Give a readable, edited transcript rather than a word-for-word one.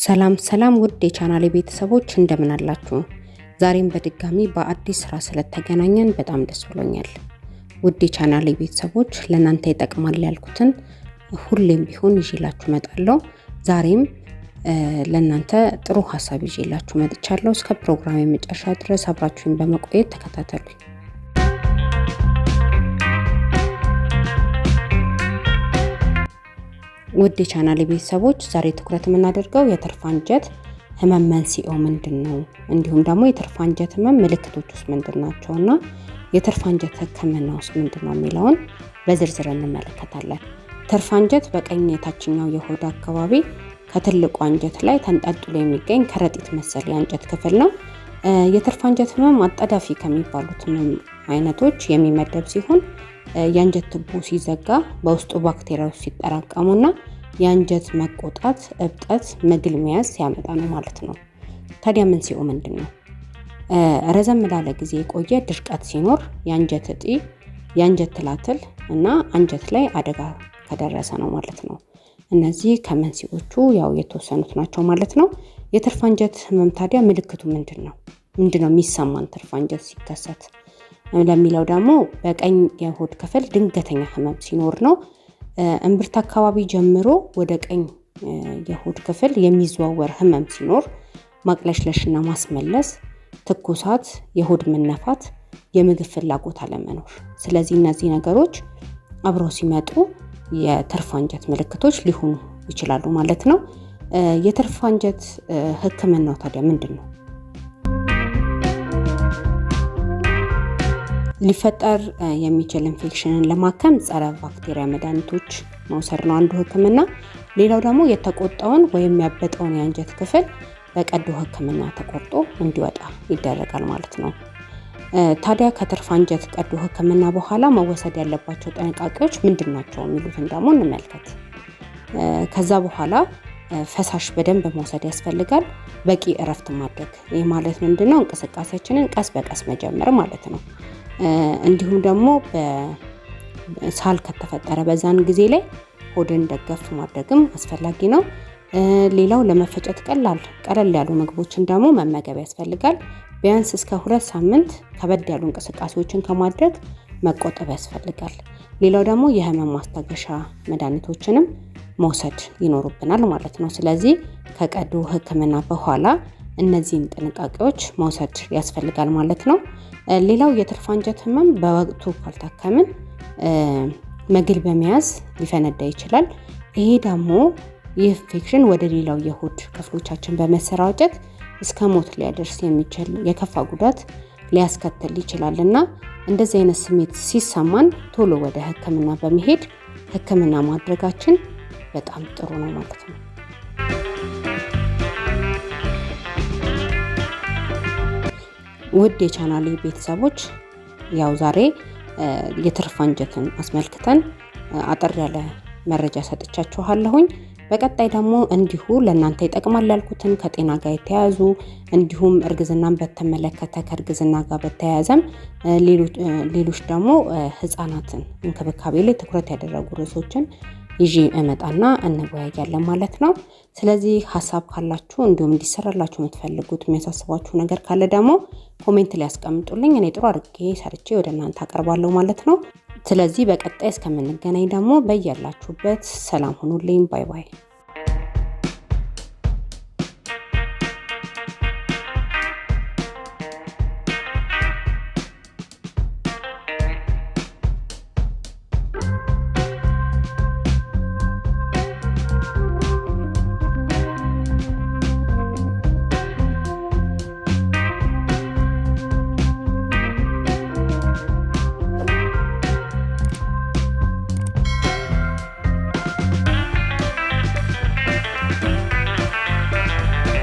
ሰላም ውድ የቻናሌ ቤተሰቦች እንደምን አላችሁ? ዛሬም በድጋሚ በአዲስ ስራ ስለተገናኘን በጣም ደስ ብሎኛል። ውድ የቻናሌ ቤተሰቦች ለእናንተ ይጠቅማል ያልኩትን ሁሌም ቢሆን ይዤላችሁ እመጣለሁ። ዛሬም ለእናንተ ጥሩ ሀሳብ ይዤላችሁ መጥቻለሁ። እስከ ፕሮግራም የመጨረሻ ድረስ አብራችሁን በመቆየት ተከታተሉኝ። ውድ የቻናሌ ቤተሰቦች ዛሬ ትኩረት የምናደርገው የትርፍ አንጀት ህመም መንስኤው ምንድነው፣ እንዲሁም ደግሞ የትርፍ አንጀት ህመም ምልክቶቹስ ምንድናቸውና የትርፍ አንጀት ህክምናውስ ምንድነው የሚለውን በዝርዝር እንመለከታለን። ትርፍ አንጀት በቀኝ የታችኛው የሆድ አካባቢ ከትልቁ አንጀት ላይ ተንጠልጥሎ የሚገኝ ከረጢት መሰል የአንጀት ክፍል ነው። የትርፍ አንጀት ህመም አጣዳፊ ከሚባሉት አይነቶች የሚመደብ ሲሆን የአንጀት ቱቦ ሲዘጋ በውስጡ ባክቴሪያዎች ሲጠራቀሙና የአንጀት መቆጣት፣ እብጠት፣ መግል መያዝ ሲያመጣ ነው ማለት ነው። ታዲያ መንስኤው ምንድነው? ረዘም ላለ ጊዜ የቆየ ድርቀት ሲኖር፣ የአንጀት እጢ፣ የአንጀት ትላትል እና አንጀት ላይ አደጋ ከደረሰ ነው ማለት ነው። እነዚህ ከመንስኤዎቹ የተወሰኑት ናቸው ማለት ነው። የትርፍ አንጀት ህመም ታዲያ ምልክቱ ምንድነው የሚሰማን ትርፍ አንጀት ሲከሰት ለሚለው ደግሞ በቀኝ የሆድ ክፍል ድንገተኛ ህመም ሲኖር ነው። እምብርት አካባቢ ጀምሮ ወደ ቀኝ የሆድ ክፍል የሚዘዋወር ህመም ሲኖር፣ ማቅለሽለሽና ማስመለስ፣ ትኩሳት፣ የሆድ መነፋት፣ የምግብ ፍላጎት አለመኖር። ስለዚህ እነዚህ ነገሮች አብረው ሲመጡ የትርፍ አንጀት ምልክቶች ሊሆኑ ይችላሉ ማለት ነው። የትርፍ አንጀት ህክምናው ታዲያ ምንድነው? ሊፈጠር የሚችል ኢንፌክሽንን ለማከም ጸረ ባክቴሪያ መድኃኒቶች መውሰድ ነው አንዱ ህክምና። ሌላው ደግሞ የተቆጣውን ወይም ያበጠውን የአንጀት ክፍል በቀዶ ህክምና ተቆርጦ እንዲወጣ ይደረጋል ማለት ነው። ታዲያ ከትርፍ አንጀት ቀዶ ህክምና በኋላ መወሰድ ያለባቸው ጥንቃቄዎች ምንድናቸው የሚሉትን ደግሞ እንመልከት። ከዛ በኋላ ፈሳሽ በደንብ መውሰድ ያስፈልጋል። በቂ እረፍት ማድረግ፣ ይህ ማለት ምንድነው? እንቅስቃሴያችንን ቀስ በቀስ መጀመር ማለት ነው። እንዲሁም ደግሞ በሳል ከተፈጠረ በዛን ጊዜ ላይ ሆድን ደገፍ ማድረግም አስፈላጊ ነው። ሌላው ለመፈጨት ቀለል ያሉ ምግቦችን ደግሞ መመገብ ያስፈልጋል። ቢያንስ እስከ 2 ሳምንት ከበድ ያሉ እንቅስቃሴዎችን ከማድረግ መቆጠብ ያስፈልጋል። ሌላው ደግሞ የህመም ማስታገሻ መድኃኒቶችንም መውሰድ ይኖርብናል ማለት ነው። ስለዚህ ከቀዶ ህክምና በኋላ እነዚህን ጥንቃቄዎች መውሰድ ያስፈልጋል ማለት ነው። ሌላው የትርፍ አንጀት ህመም በወቅቱ ካልታከምን መግል በመያዝ ሊፈነዳ ይችላል። ይሄ ደግሞ ኢንፌክሽን ወደ ሌላው የሆድ ክፍሎቻችን በመሰራጨት እስከ ሞት ሊያደርስ የሚችል የከፋ ጉዳት ሊያስከትል ይችላልና እንደዚህ አይነት ስሜት ሲሰማን ቶሎ ወደ ህክምና በመሄድ ህክምና ማድረጋችን በጣም ጥሩ ነው ማለት ነው። ውድ የቻናሌ ቤተሰቦች ዛሬ የትርፍ አንጀትን አስመልክተን አጠር ያለ መረጃ ሰጥቻችኋለሁኝ። በቀጣይ ደግሞ እንዲሁ ለእናንተ ይጠቅማል ያልኩትን ከጤና ጋር የተያያዙ እንዲሁም እርግዝናን በተመለከተ ከእርግዝና ጋር በተያያዘም ሌሎች ደግሞ ህፃናትን እንክብካቤ ላይ ትኩረት ያደረጉ ርዕሶችን ይዤ እመጣና እንወያያለን ማለት ነው። ስለዚህ ሀሳብ ካላችሁ እንዲሁም እንዲሰራላችሁ የምትፈልጉት የሚያሳስባችሁ ነገር ካለ ደግሞ ኮሜንት ላይ አስቀምጡልኝ። እኔ ጥሩ አድርጌ ሰርቼ ወደ እናንተ አቀርባለሁ ማለት ነው። ስለዚህ በቀጣይ እስከምንገናኝ ደግሞ በያላችሁበት ሰላም ሁኑልኝ። ባይ ባይ።